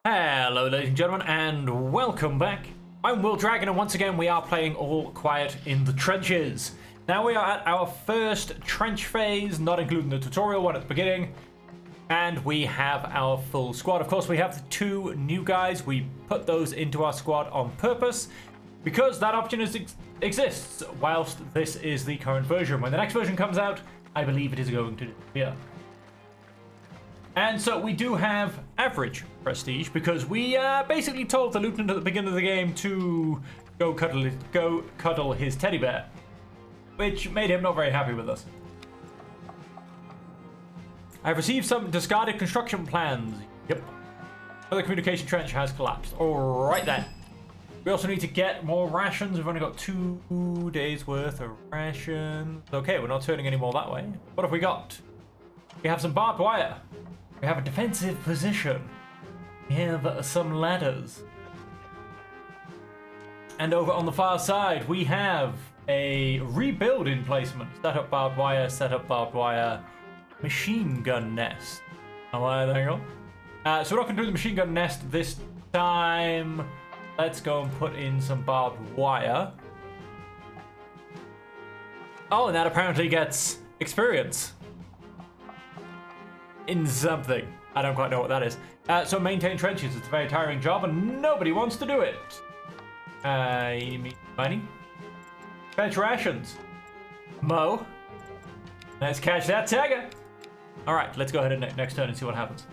Hello ladies and gentlemen, and welcome back. I'm Will Dragon, and once again we are playing All Quiet in the Trenches. Now we are at our first trench phase, not including the tutorial one at the beginning. And we have our full squad. Of course, we have the two new guys. We put those into our squad on purpose, because that option exists whilst this is the current version. When the next version comes out, I believe it is going to disappear. And so we do have average prestige because we basically told the lieutenant at the beginning of the game to go cuddle his teddy bear, which made him not very happy with us. I've received some discarded construction plans. Yep. The communication trench has collapsed. Alright then. We also need to get more rations. We've only got 2 days worth of rations. Okay, we're not turning any more that way. What have we got? We have some barbed wire. We have a defensive position. We have some ladders. And over on the far side, we have a rebuild emplacement. Set up barbed wire, machine gun nest. Oh, there you go. So we're not going to do the machine gun nest this time. Let's go and put in some barbed wire. Oh, and that apparently gets experience in something. I don't quite know what that is. So maintain trenches. It's a very tiring job and nobody wants to do it. You need money? Fetch rations. Mo. Let's catch that tiger. All right, let's go ahead and next turn and see what happens.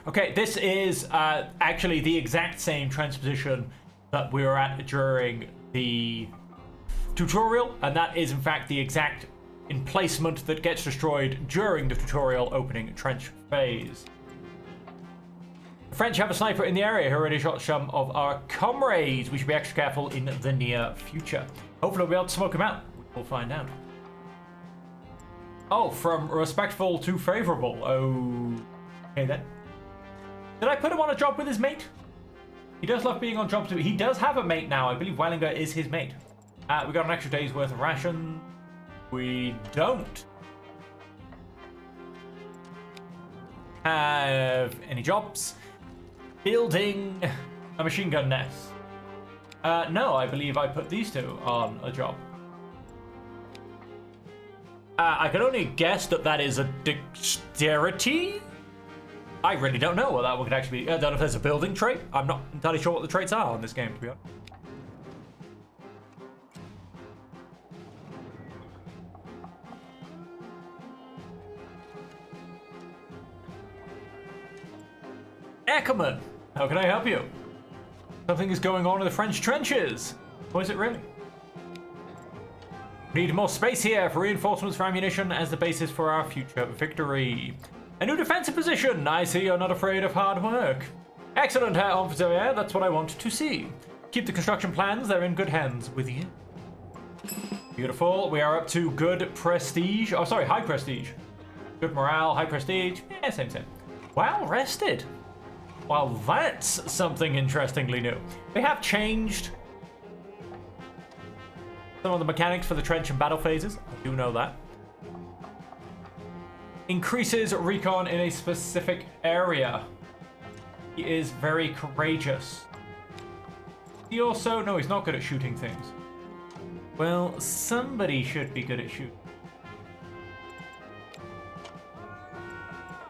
Okay, this is actually the exact same transposition that we were at during the tutorial, and that is in fact the exact emplacement that gets destroyed during the tutorial opening trench phase. The French have a sniper in the area who already shot some of our comrades. We should be extra careful in the near future. Hopefully we'll be able to smoke him out. We'll find out. Oh, from respectful to favorable. Oh, okay then. Did I put him on a job with his mate? He does love being on jobs too. He does have a mate now. I believe Wellinger is his mate. We got an extra day's worth of ration. We don't have any jobs. Building a machine gun nest. No, I believe I put these two on a job. I can only guess that that is a dexterity. I really don't know what that one could actually be. I don't know if there's a building trait. I'm not entirely sure what the traits are on this game, to be honest. Ackerman, how can I help you? Something is going on in the French trenches. Or is it really? We need more space here for reinforcements for ammunition as the basis for our future victory. A new defensive position. I see you're not afraid of hard work. Excellent, Herr Officer. That's what I want to see. Keep the construction plans. They're in good hands with you. Beautiful. We are up to good prestige. Oh, sorry, high prestige. Good morale, high prestige. Yeah, same. Well rested. Well, that's something interestingly new. They have changed some of the mechanics for the trench and battle phases. I do know that. Increases recon in a specific area. He is very courageous. He also... No, he's not good at shooting things. Well, somebody should be good at shooting.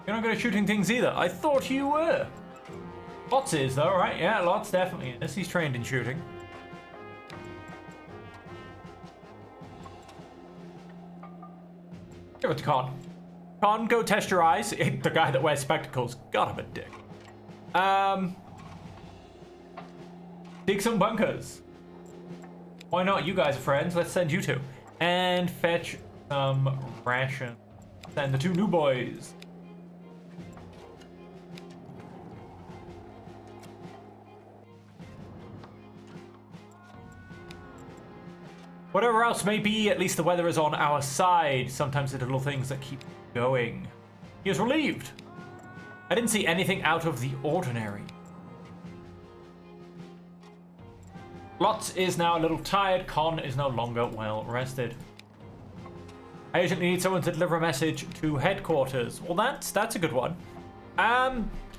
You're not good at shooting things either. I thought you were. Lots is though, right? Yeah, Lots definitely in this. He's trained in shooting. Give it to Con. Con, go test your eyes. The guy that wears spectacles. God, I'm a dick. Dig some bunkers. Why not? You guys are friends. Let's send you two. And fetch some ration. Send the two new boys. Whatever else may be, at least the weather is on our side. Sometimes the little things that keep going. He is relieved. I didn't see anything out of the ordinary. Lots is now a little tired. Con is no longer well rested. I urgently need someone to deliver a message to headquarters. Well, that's a good one.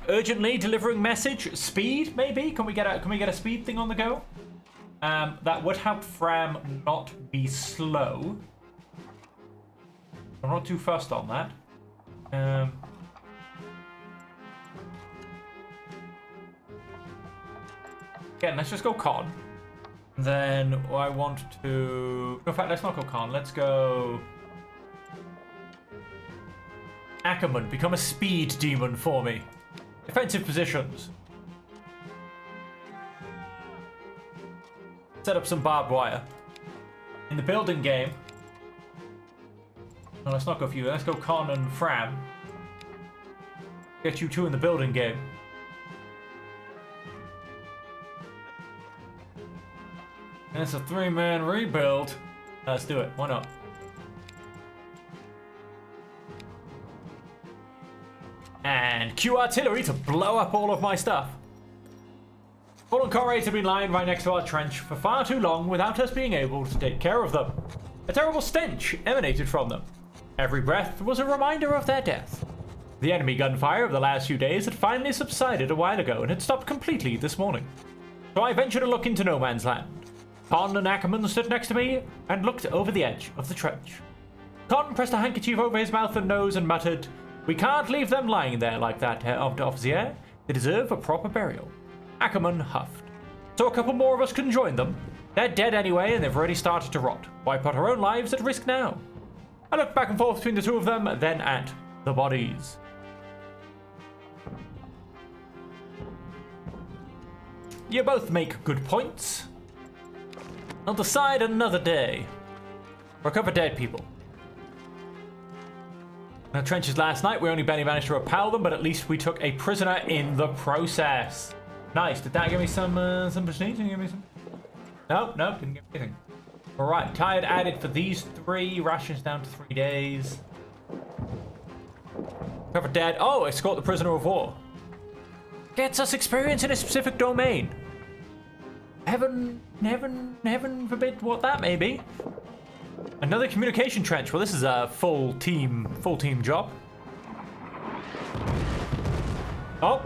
Urgently delivering message. Speed, maybe? Can we get a speed thing on the go? That would help Fram not be slow. I'm not too fussed on that. Again, let's just go con. Then I want to... In fact, let's not go con. Let's go... Ackerman, become a speed demon for me. Defensive positions. Set up some barbed wire. In the building game... No, let's not go for you. Let's go con and Fram. Get you two in the building game. And it's a 3-man rebuild. Let's do it. Why not? And cue artillery to blow up all of my stuff. Fallen comrades have been lying right next to our trench for far too long without us being able to take care of them. A terrible stench emanated from them. Every breath was a reminder of their death. The enemy gunfire of the last few days had finally subsided a while ago and had stopped completely this morning. So I ventured a look into no man's land. Con and Ackerman stood next to me and looked over the edge of the trench. Con pressed a handkerchief over his mouth and nose and muttered, "We can't leave them lying there like that, Herr Offizier. They deserve a proper burial." Ackerman huffed. "So a couple more of us can join them? They're dead anyway and they've already started to rot. Why put our own lives at risk now?" I looked back and forth between the two of them, then at the bodies. You both make good points. I'll decide another day. Recover dead people. In the trenches last night, we only barely managed to repel them, but at least we took a prisoner in the process. Nice. Did that give me some prestige? Didn't give me some? No, didn't give me anything. All right, tired added for these 3. Rations down to 3 days. Recover dead. Oh, escort the prisoner of war. Gets us experience in a specific domain. Heaven forbid what that may be. Another communication trench. Well, this is a full team job. Oh.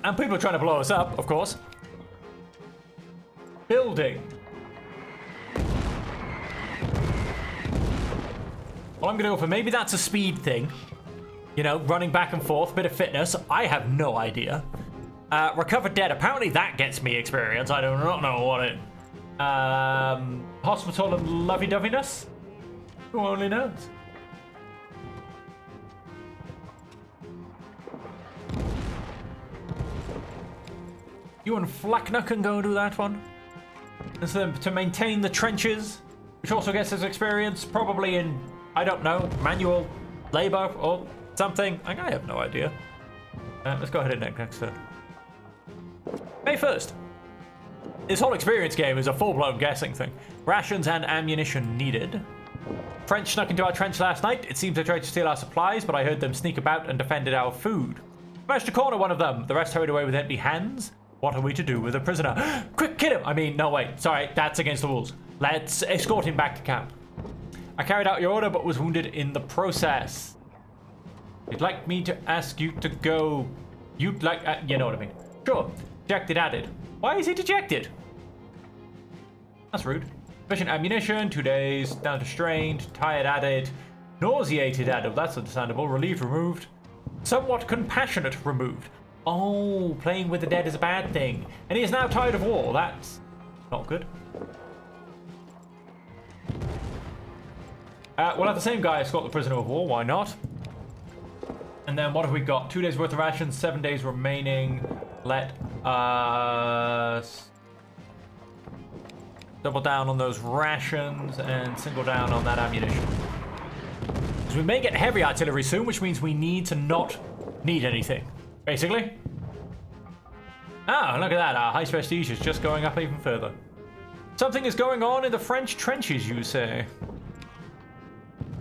And people are trying to blow us up, of course. Building. Well, I'm going to go for maybe that's a speed thing. You know, running back and forth, bit of fitness. I have no idea. Recover dead. Apparently that gets me experience. I do not know what it... Hospital and lovey-doveyness? Who only knows? You and Flackner can go do that one. And so to maintain the trenches, which also gets us experience, probably in, I don't know, manual labor or something. I have no idea. Let's go ahead and next turn. May 1st. This whole experience game is a full-blown guessing thing. Rations and ammunition needed. French snuck into our trench last night. It seems they tried to steal our supplies, but I heard them sneak about and defended our food. Managed to corner one of them. The rest hurried away with empty hands. What are we to do with a prisoner? Quick, kill him! I mean, no, wait. Sorry, that's against the rules. Let's escort him back to camp. I carried out your order, but was wounded in the process. You'd like me to ask you to go... You'd like... you know what I mean. Sure. Dejected added. Why is he dejected? That's rude. Sufficient ammunition, 2 days. Down to strained. Tired added. Nauseated added. That's understandable. Relieved removed. Somewhat compassionate removed. Oh, playing with the dead is a bad thing. And he is now tired of war. That's not good. We'll have the same guy escort the prisoner of war. Why not? And then what have we got? 2 days worth of rations, 7 days remaining. Let us double down on those rations and single down on that ammunition. Because we may get heavy artillery soon, which means we need to not need anything, basically. Ah, look at that. Our high prestige is just going up even further. Something is going on in the French trenches, you say.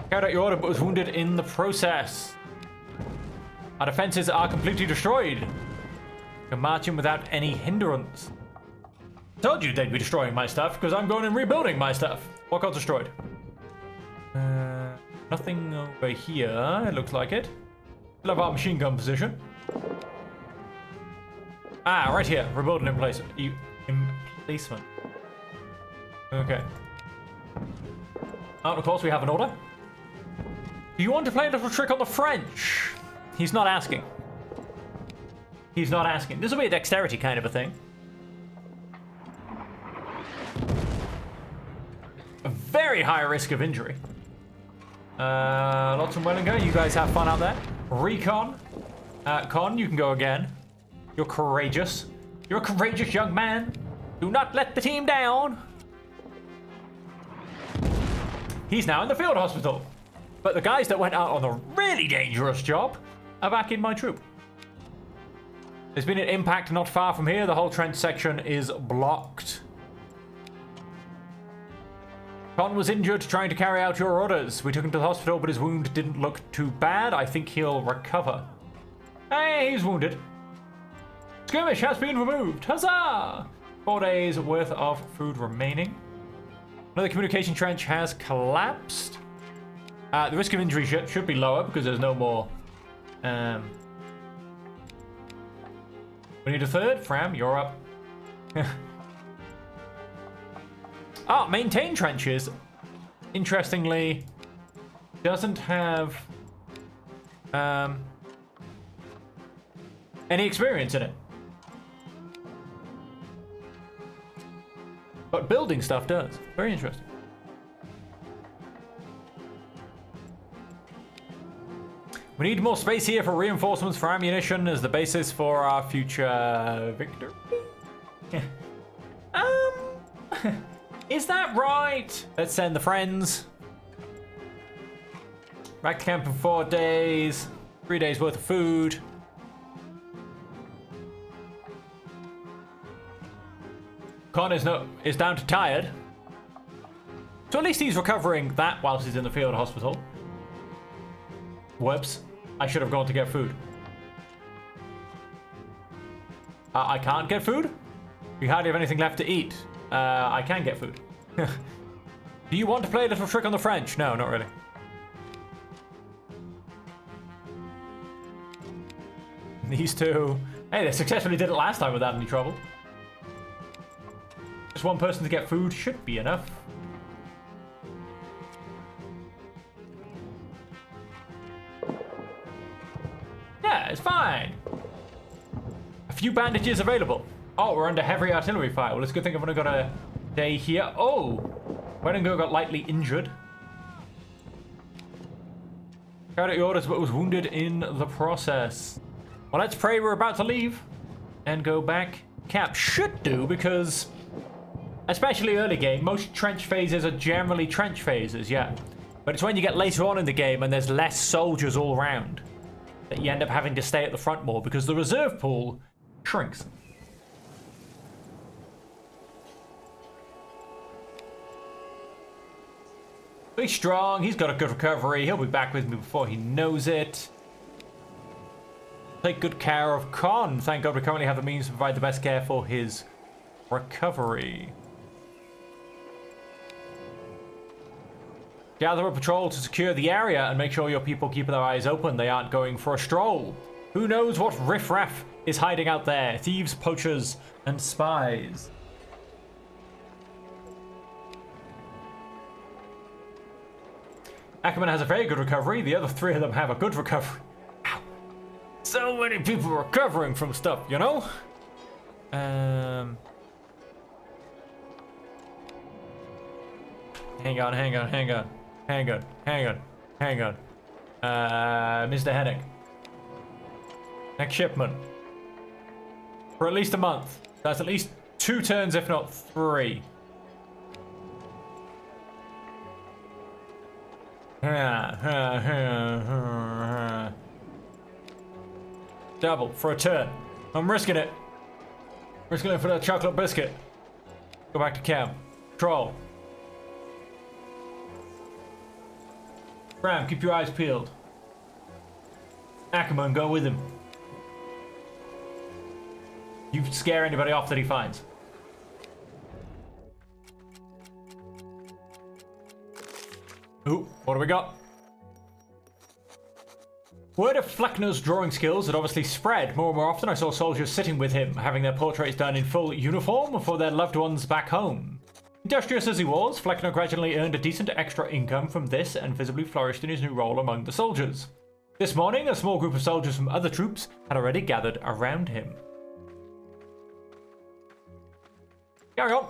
Carried out your order, but was wounded in the process. Our defenses are completely destroyed. You can march in without any hindrance. Told you they'd be destroying my stuff, because I'm going and rebuilding my stuff. What got destroyed? Nothing over here, it looks like it. Love our machine gun position. Ah, right here. Rebuilding emplacement. Emplacement. Okay. Oh, of course, we have an order. Do you want to play a little trick on the French? He's not asking. He's not asking. This will be a dexterity kind of a thing. A very high risk of injury. Lots of well and go. You guys have fun out there. Recon. Con, you can go again. You're courageous. You're a courageous young man. Do not let the team down. He's now in the field hospital. But the guys that went out on the really dangerous job are back in my troop. There's been an impact not far from here. The whole trench section is blocked. Con was injured trying to carry out your orders. We took him to the hospital, but his wound didn't look too bad. I think he'll recover. Hey, he's wounded. Skirmish has been removed. Huzzah! 4 days worth of food remaining. Another communication trench has collapsed. The risk of injury should be lower because there's no more. We need a third. Fram, you're up. Ah, maintain trenches. Interestingly, doesn't have any experience in it. But building stuff does. Very interesting. We need more space here for reinforcements for ammunition as the basis for our future victory. Is that right? Let's send the friends. Back to camp in 4 days. 3 days worth of food. Con is down to tired. So at least he's recovering that whilst he's in the field hospital. Whoops. I should have gone to get food. I can't get food? We hardly have anything left to eat. I can get food. Do you want to play a little trick on the French? No, not really. These two. Hey, they successfully did it last time without any trouble. Just one person to get food should be enough. Yeah, it's fine. A few bandages available. Oh, we're under heavy artillery fire. Well, it's a good thing I've only got a day here. Oh, Wendigo got lightly injured. Carried out your orders, but was wounded in the process. Well, let's pray we're about to leave and go back. Cap should do because, especially early game, most trench phases are generally trench phases, yeah. But it's when you get later on in the game and there's less soldiers all around that you end up having to stay at the front more because the reserve pool shrinks. He's strong, he's got a good recovery, he'll be back with me before he knows it. Take good care of Con. Thank God we currently have the means to provide the best care for his recovery. Gather a patrol to secure the area and make sure your people keep their eyes open. They aren't going for a stroll. Who knows what riffraff is hiding out there? Thieves, poachers, and spies. Ackerman has a very good recovery. The other 3 of them have a good recovery. Ow. So many people recovering from stuff, you know? Hang on. Mr. Hennig. Next shipment. For at least a month. That's at least 2 turns, if not 3. Double for a turn. I'm risking it. Risking it for that chocolate biscuit. Go back to camp. Troll. Bram, keep your eyes peeled. Ackerman, go with him. You scare anybody off that he finds. Ooh, what do we got? Word of Fleckner's drawing skills had obviously spread. More and more often I saw soldiers sitting with him, having their portraits done in full uniform for their loved ones back home. Industrious as he was, Fleckner gradually earned a decent extra income from this and visibly flourished in his new role among the soldiers. This morning, a small group of soldiers from other troops had already gathered around him. Carry on.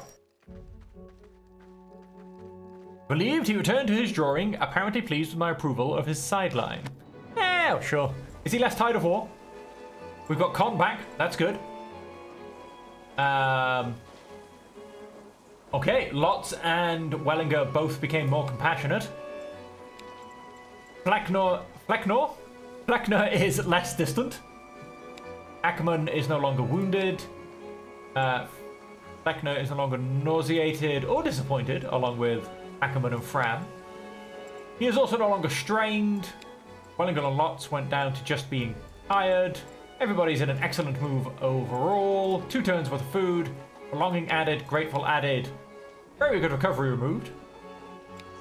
Relieved, he returned to his drawing, apparently pleased with my approval of his sideline. Yeah, sure. Is he less tired of war? We've got Con back. That's good. Okay, Lotz and Wellinger both became more compassionate. Fleckner is less distant. Ackerman is no longer wounded. Fleckner is no longer nauseated or disappointed, along with Ackerman and Fram. He is also no longer strained. Wellinger and Lotz went down to just being tired. Everybody's in an excellent move overall. 2 turns worth of food. Belonging added. Grateful added. Very good recovery removed.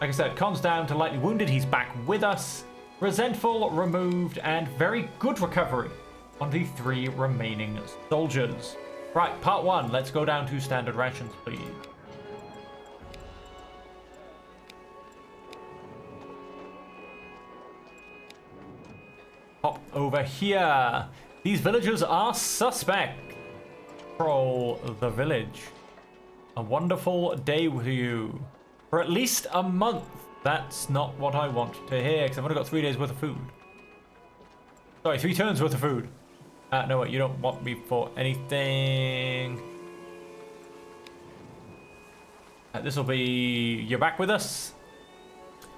Like I said, Con's down to lightly wounded. He's back with us. Resentful removed. And very good recovery on the 3 remaining soldiers. Right, part 1. Let's go down to standard rations, please. Hop over here. These villagers are suspect. Control the village. A wonderful day with you. For at least a month. That's not what I want to hear, because I've only got 3 days worth of food. Sorry, 3 turns worth of food. No, wait, you don't want me for anything. This will be... You're back with us?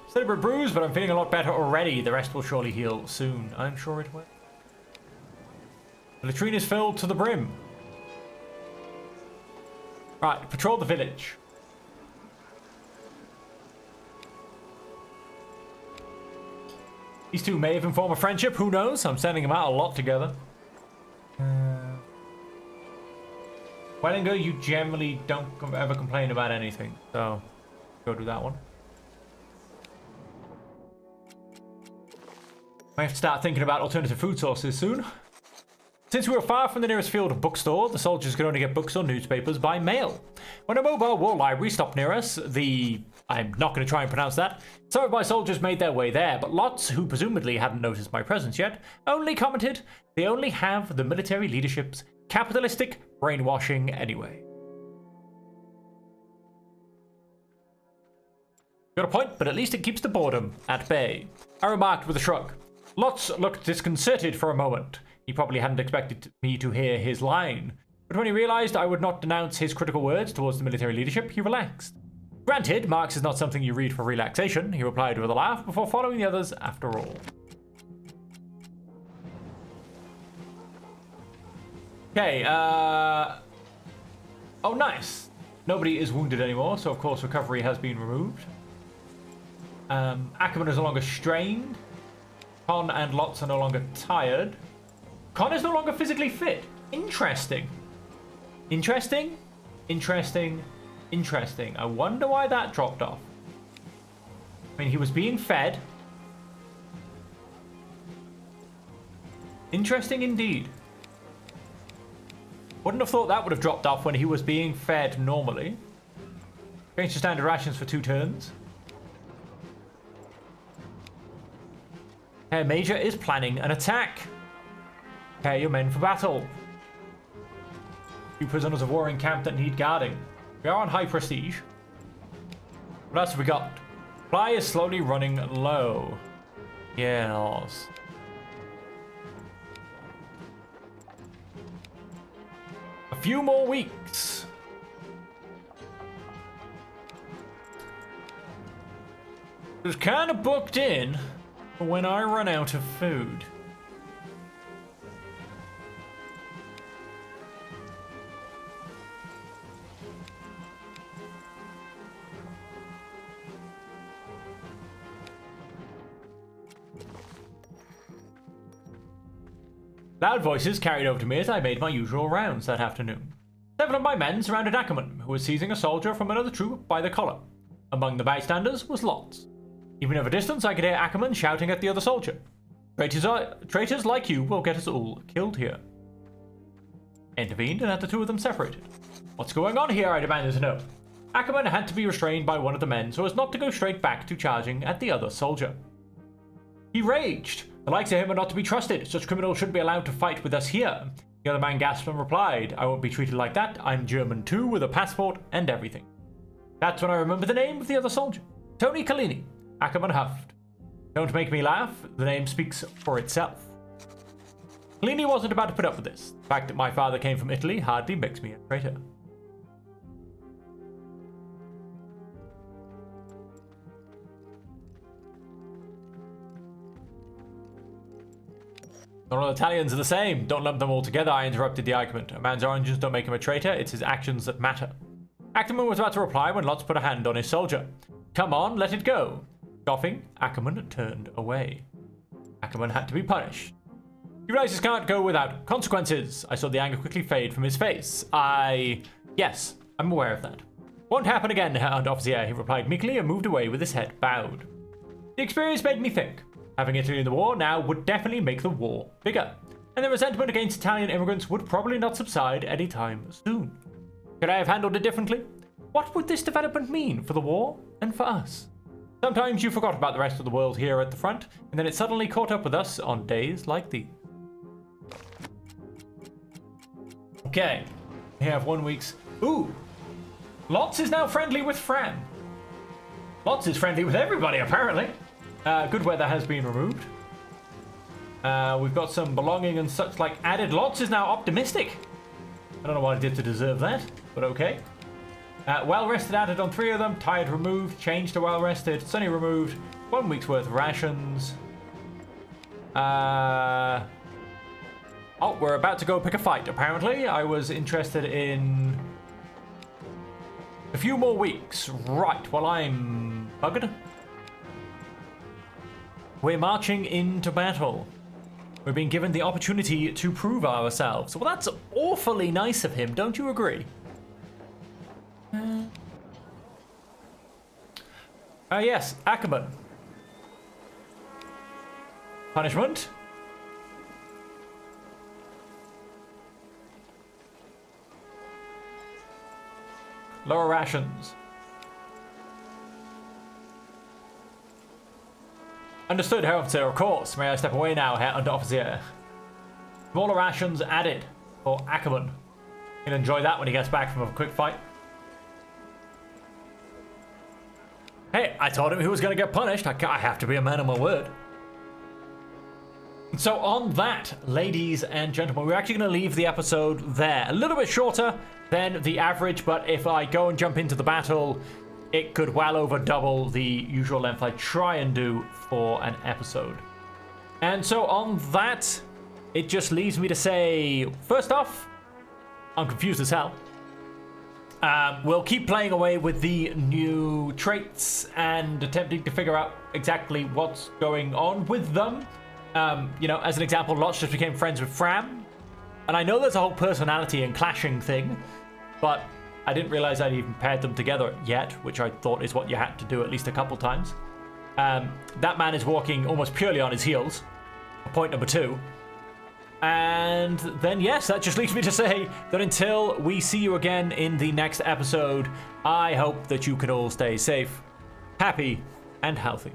Still a bit bruised, but I'm feeling a lot better already. The rest will surely heal soon. I'm sure it will. The latrine is filled to the brim. Right, patrol the village. These two may have informed a friendship, who knows? I'm sending them out a lot together. Wellinger, you generally don't ever complain about anything, so go do that one. I have to start thinking about alternative food sources soon. Since we were far from the nearest field bookstore, the soldiers could only get books or newspapers by mail. When a mobile war library stopped near us, I'm not going to try and pronounce that. Some of my soldiers made their way there, but lots, who presumably hadn't noticed my presence yet, only commented they only have the military leadership's capitalistic brainwashing anyway. Got a point, but at least it keeps the boredom at bay. I remarked with a shrug. Lotz looked disconcerted for a moment. He probably hadn't expected me to hear his line. But when he realized I would not denounce his critical words towards the military leadership, he relaxed. Granted, Marx is not something you read for relaxation, he replied with a laugh before following the others after all. Okay, oh nice. Nobody is wounded anymore, so of course recovery has been removed. Ackerman is no longer strained. Con and Lotz are no longer tired. Con is no longer physically fit. Interesting. Interesting. Interesting. Interesting. I wonder why that dropped off. I mean, he was being fed. Interesting indeed. Wouldn't have thought that would have dropped off when he was being fed normally. Change to standard rations for 2 turns. Herr Major is planning an attack. Prepare your men for battle. 2 prisoners of war in camp that need guarding. We are on high prestige. What else have we got? Supply is slowly running low. Yes. A few more weeks. It was kind of booked in for when I run out of food. Loud voices carried over to me as I made my usual rounds that afternoon. 7 of my men surrounded Ackerman, who was seizing a soldier from another troop by the collar. Among the bystanders was Lotz. Even over distance, I could hear Ackerman shouting at the other soldier. Traitors like you will get us all killed here. Intervened and had the two of them separated. What's going on here, I demanded to know. Ackerman had to be restrained by one of the men so as not to go straight back to charging at the other soldier. He raged. The likes of him are not to be trusted. Such criminals shouldn't be allowed to fight with us here. The other man gasped and replied, I won't be treated like that. I'm German too, with a passport and everything. That's when I remembered the name of the other soldier. Tony Collini. Ackerman huffed. Don't make me laugh. The name speaks for itself. Collini wasn't about to put up with this. The fact that my father came from Italy hardly makes me a traitor. Not all Italians are the same. Don't lump them all together, I interrupted the argument. A man's origins don't make him a traitor, it's his actions that matter. Ackerman was about to reply when Lotz put a hand on his soldier. Come on, let it go. Scoffing, Ackerman turned away. Ackerman had to be punished. You realize can't go without consequences. I saw the anger quickly fade from his face. Yes, I'm aware of that. Won't happen again, Herr Unteroffizier, he replied meekly and moved away with his head bowed. The experience made me think. Having Italy in the war now would definitely make the war bigger, and the resentment against Italian immigrants would probably not subside anytime soon. Could I have handled it differently? What would this development mean for the war and for us? Sometimes you forgot about the rest of the world here at the front, and then it suddenly caught up with us on days like these. Okay, we have 1 week's... Ooh! Lotz is now friendly with Fran. Lotz is friendly with everybody, apparently. Good weather has been removed. We've got some belonging and such like added. Lotz is now optimistic. I don't know what I did to deserve that, but okay. Well rested added on 3 of them. Tired removed. Changed to well rested. Sunny removed. 1 week's worth of rations. Oh, we're about to go pick a fight, apparently. I was interested in a few more weeks. Right, well, I'm buggered. We're marching into battle. We're being given the opportunity to prove ourselves. Well, that's awfully nice of him, don't you agree? Yes, Ackerman. Punishment? Lower rations. Understood, Herr Officer, of course. May I step away now, Herr Unteroffizier? Smaller rations added for Ackerman. He'll enjoy that when he gets back from a quick fight. Hey, I told him he was going to get punished. I have to be a man of my word. So on that, ladies and gentlemen, we're actually going to leave the episode there. A little bit shorter than the average, but if I go and jump into the battle, it could well over double the usual length I try and do for an episode. And so on that, it just leaves me to say, first off, I'm confused as hell. We'll keep playing away with the new traits and attempting to figure out exactly what's going on with them. You know, as an example, Lotz just became friends with Fram. And I know there's a whole personality and clashing thing, but I didn't realize I'd even paired them together yet, which I thought is what you had to do at least a couple times. That man is walking almost purely on his heels. Point number 2. And then, yes, that just leaves me to say that until we see you again in the next episode, I hope that you can all stay safe, happy, and healthy.